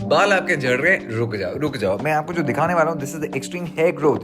बाल आपके झड़ रहे हैं, रुक जाओ, मैं आपको जो दिखाने वाला हूँ, this is the extreme hair growth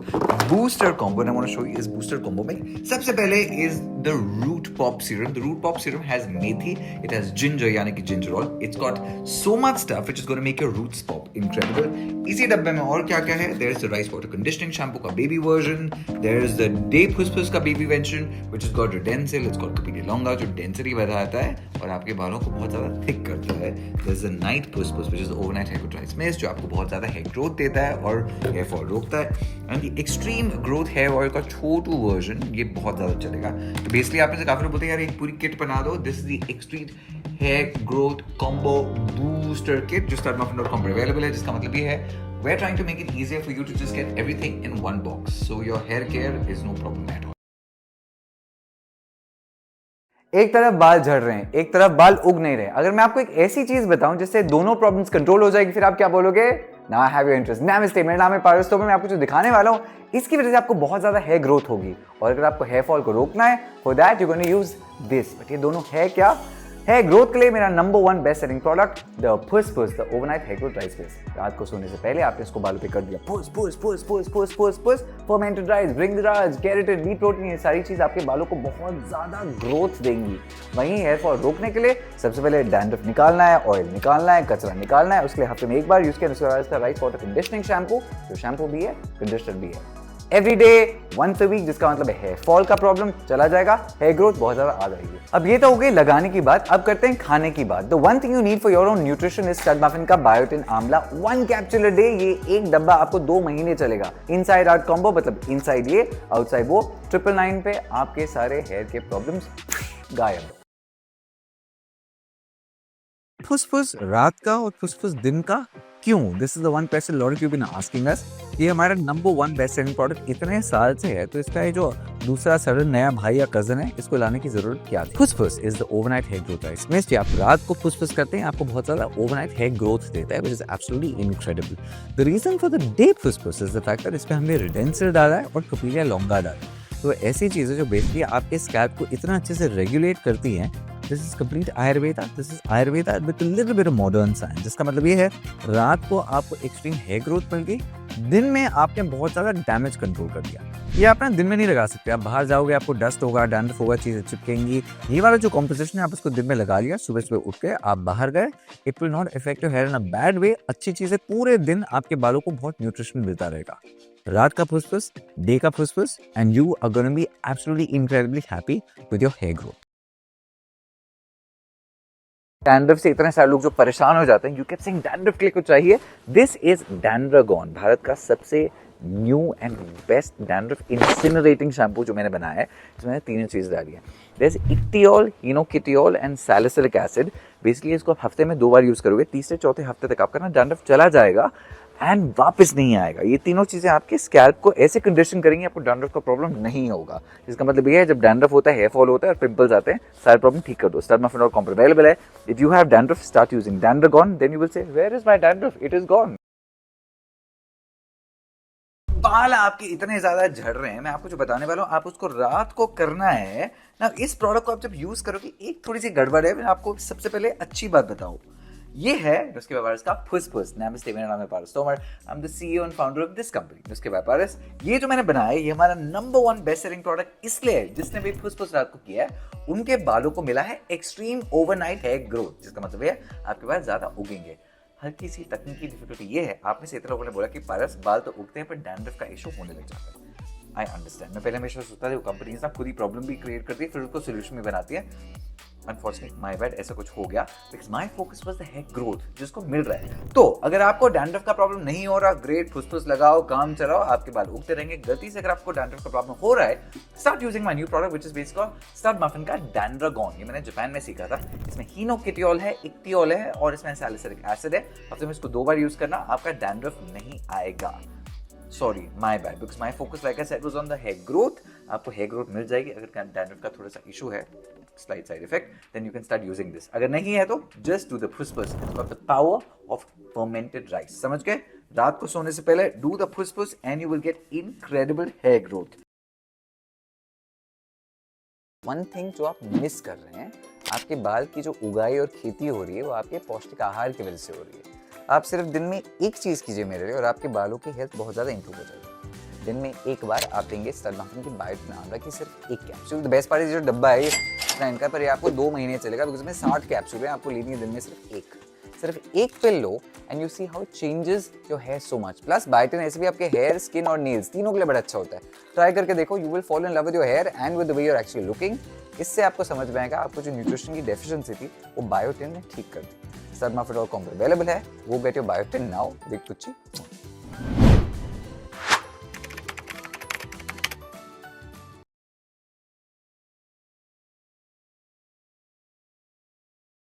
booster combo and I want to show you इस बूस्टर कॉम्बो में सबसे पहले is the root pop serum. The root pop serum has methi, it has ginger यानी कि ginger oil, it's got so much stuff which is gonna make your roots pop incredible. इसी डब्बे में और क्या क्या है, there is the rice water conditioning shampoo का baby version, there is the day फुसफुस का baby version which is got redensyl, it's got capilia longa जो डेंसिटी बढ़ाता है और आपके बालों को बहुत ज्यादा थिक करता है। देयर इज द नाइट फुसफुस which is overnight hair dry mist जो आपको बहुत ज्यादा हेयर ग्रोथ देता है और हेयर फॉल रोकता है। And the extreme growth hair oil का छोटू वर्जन ये बहुत ज्यादा चलेगा। तो बेसिकली आप में से काफी लोग बोलते हैं यार एक पूरी किट बना दो, this is the extreme hair growth combo booster kit जो startmuffin.com पर अवेलेबल है, जिसका मतलब ये है we're trying to make it easier for you to just get everything in one box so your hair care is no problem at all. एक तरफ बाल झड़ रहे हैं, एक तरफ बाल उग नहीं रहे। अगर मैं आपको एक ऐसी चीज बताऊं जिससे दोनों प्रॉब्लम्स कंट्रोल हो जाएगी, फिर आप क्या बोलोगे? ना हैव योर इंटरेस्ट। नमस्ते, मेरा नाम है पारस। तो मैं आपको जो दिखाने वाला हूं इसकी वजह से आपको बहुत ज्यादा हेयर ग्रोथ होगी और अगर आपको हेयर फॉल को रोकना है for that you gonna use this. But ये दोनों है क्या? हेयर ग्रोथ के लिए मेरा number 1 best selling product the फुसफुस, the overnight hair growth rice base. रात को सोने से पहले आपने इसको बालों पे कर दिया फुस फुस फुस फुस फुस फुस फुस, fermented rice, bhringraj, keratin, B protein, ये सारी चीज आपके बालों को बहुत ज्यादा ग्रोथ देंगी। वहीं हेयर फॉल रोकने के लिए सबसे पहले डैंड्रफ निकालना है, ऑयल निकालना है, कचरा निकालना है। उसके लिए हफ्ते में एक बार यूज किया। उसके बाद इसका राइस वाटर कंडीशनिंग शैम्पू, जो शैम्पू भी है कंडीशनर भी है, every day once a week, जिसका मतलब है हेयर फॉल का प्रॉब्लम चला जाएगा, हेयर ग्रोथ बहुत ज्यादा आ जाएगी। अब ये तो हो गई लगाने की बात, अब करते हैं खाने की बात। The one thing you need for your own nutrition is Startmuffin का बायोटिन आंवला 1 कैप्सूल अ डे। ये एक डब्बा आपको 2 महीने चलेगा। इनसाइड आउट कॉम्बो, मतलब इनसाइड ये आउटसाइड वो। 999 पे आपके सारे हेयर के प्रॉब्लम्स गायब। फुसफुस रात का और फुसफुस दिन का क्यों? This is the one question lot of you been asking us. ये हमारा नंबर 1 बेस्ट सेलिंग प्रोडक्ट इतने साल से है, तो इसका ये जो दूसरा सडन नया भाई या कजन है, इसको लाने की जरूरत क्या थी? फुसफुस is the overnight hair growth rice mist. आप रात को फुसफुस करते हैं, आपको बहुत ज्यादा ओवरनाइट हेयर ग्रोथ देता है, which is absolutely incredible. The reason for the day फुसफुस इज द फैक्ट दैट इसमें हमने रिडेंसिल डाला है और कपीलिया लॉन्गा डाला है। तो ऐसी चीजें जो बेसिकली आपके स्कैल्प को इतना अच्छे से रेगुलेट करती हैं। This is complete Ayurveda, this is Ayurveda with a little bit of modern science. जिसका मतलब ये है रात को आपको एक्सट्रीम हेयर ग्रोथ मिल गई, दिन में आपने बहुत ज्यादा डैमेज कंट्रोल कर दिया। ये आप ना दिन में नहीं लगा सकते, आप बाहर जाओगे आपको डस्ट होगा, डैंड्रफ होगा, चीजें चिपकेंगी। ये वाला जो कॉम्पोजिशन है आप इसको दिन में लगा लिया, सुबह सुबह उठ के आप बाहर गए, it will not affect your here in a bad way. अच्छी चीजें पूरे दिन आपके बालों को बहुत न्यूट्रिशन मिलता रहेगा। रात का फुसफुस, डे का फुसफुस, and you are gonna be absolutely incredibly happy with your hair growth. Dandruff से इतने सारे लोग जो परेशान हो जाते हैं, यू कैन सेइंग डैंड्रफ के लिए कुछ चाहिए, दिस इज डैंड्रागॉन, भारत का सबसे new and best dandruff incinerating shampoo जो मैंने बनाया है। इसमें 3 चीज़ डाली है, there is ichthyol, hinokitiol and salicylic acid. Basically इसको आप हफ्ते में 2 बार यूज करोगे, तीसरे चौथे हफ्ते तक आपका ना डैंड्रफ चला जाएगा एंड वापस नहीं आएगा। ये तीनों चीजें आपके स्कैल्प को ऐसे कंडीशन करेंगी, आपको डैंड्रफ का प्रॉब्लम नहीं होगा। इसका मतलब ये है जब डैंड्रफ होता है, हेयर फॉल होता है और पिंपल्स आते हैं, सारे प्रॉब्लम ठीक कर दो। startmuffin.com पर अवेलेबल है। If you have dandruff, start using Dandragon, then you will say where is my dandruff, it is gone. बाल आपके इतने ज्यादा झड़ रहे हैं, मैं आपको जो बताने वाला हूँ, आप उसको रात को करना है ना। इस प्रोडक्ट को आप जब यूज करोगे, एक थोड़ी सी गड़बड़ है। मैं आपको सबसे पहले अच्छी बात बताऊं, ये है नुस्खे व्यापारस का फुसफुस। नमस्ते, मेरा नाम है Paras Tomar, I am the CEO and founder of this company Nuskhe व्यापारस। ये जो मैंने बनाया है, ये हमारा नंबर 1 बेस्ट सेलिंग प्रोडक्ट इसलिए है, जिसने भी फुसफुस रात को किया है उनके बालों को मिला है एक्सट्रीम ओवरनाइट हेयर ग्रोथ, जिसका मतलब है आपके बाल ज्यादा उगेंगे। हल्की सी तकनीकी डिफिकल्टी ये है, आप में से इतने लोगों ने बोला कि पारस बाल तो उगते हैं पर डैंड्रफ का इशू होने लग जाता है। I understand. मैं पहले हमेशा सोचता था वो कंपनीज ना खुद ही प्रॉब्लम भी क्रिएट करती है, फिर उसको सोल्यूशन भी बनाती है। अनफॉर्चुनेटली माय बैड, ऐसा कुछ हो गया, because my focus was the hair growth जिसको मिल रहा है। तो अगर आपको डैंड्रफ का प्रॉब्लम नहीं हो रहा, ग्रेट, फुसफुस लगाओ, काम चलाओ, आपके बाल उगते रहेंगे। गलती से अगर आपको डैंड्रफ का प्रॉब्लम हो रहा है, start using my new product which is basically Startmuffin का डैंड्रागॉन। ये मैंने जापान में सीखा था। इसमें हिनोकिटियोल है, इक्तियोल है और इसमें सैलिसिलिक एसिड है। हफ्ते में इसको 2 बार यूज करना, आपका डैंड्रफ नहीं आएगा। Sorry, my bad, because my focus like I said was on the hair growth. आपको हेयर ग्रोथ मिल जाएगी। अगर डैंड्रफ का थोड़ा सा इशू है, slight side effect, then you can start using this. अगर नहीं है तो जस्ट डू द फुसफुस, it's got the power of fermented rice. समझ गए? रात को सोने से पहले डू द फुसफुस and you will get incredible hair growth. One thing जो आप मिस कर रहे हैं, आपके बाल की जो उगाई और खेती हो रही है वो आपके पौष्टिक आहार की वजह से हो रही है। आप सिर्फ दिन में एक चीज़ कीजिए मेरे लिए और आपके बालों की हेल्थ बहुत ज़्यादा इंप्रूव हो जाएगी। दिन में एक बार आप लेंगे स्टड मार्केटिंग की बायोटिन आंवला की सिर्फ एक कैप्सूल। द बेस्ट पार्ट जो डब्बा है ये इनका, पर ये आपको 2 महीने चलेगा बिकॉज में 60 कैप्सूल है, आपको लेनी है दिन में सिर्फ एक पिल लो and you see how it changes your hair so much. Plus biotin ऐसे भी आपके हेयर, स्किन और नेल्स तीनों के लिए बड़ा अच्छा होता है। ट्राई करके देखो, you will fall in love with your hair and with the way you are actually looking. इससे आपको समझ में आएगा आपको जो न्यूट्रिशन की डेफिशिएंसी थी वो बायोटिन ने ठीक कर दी। Sarmafit.com पर अवेलेबल है। वो get your biotin now. Big पुच्ची।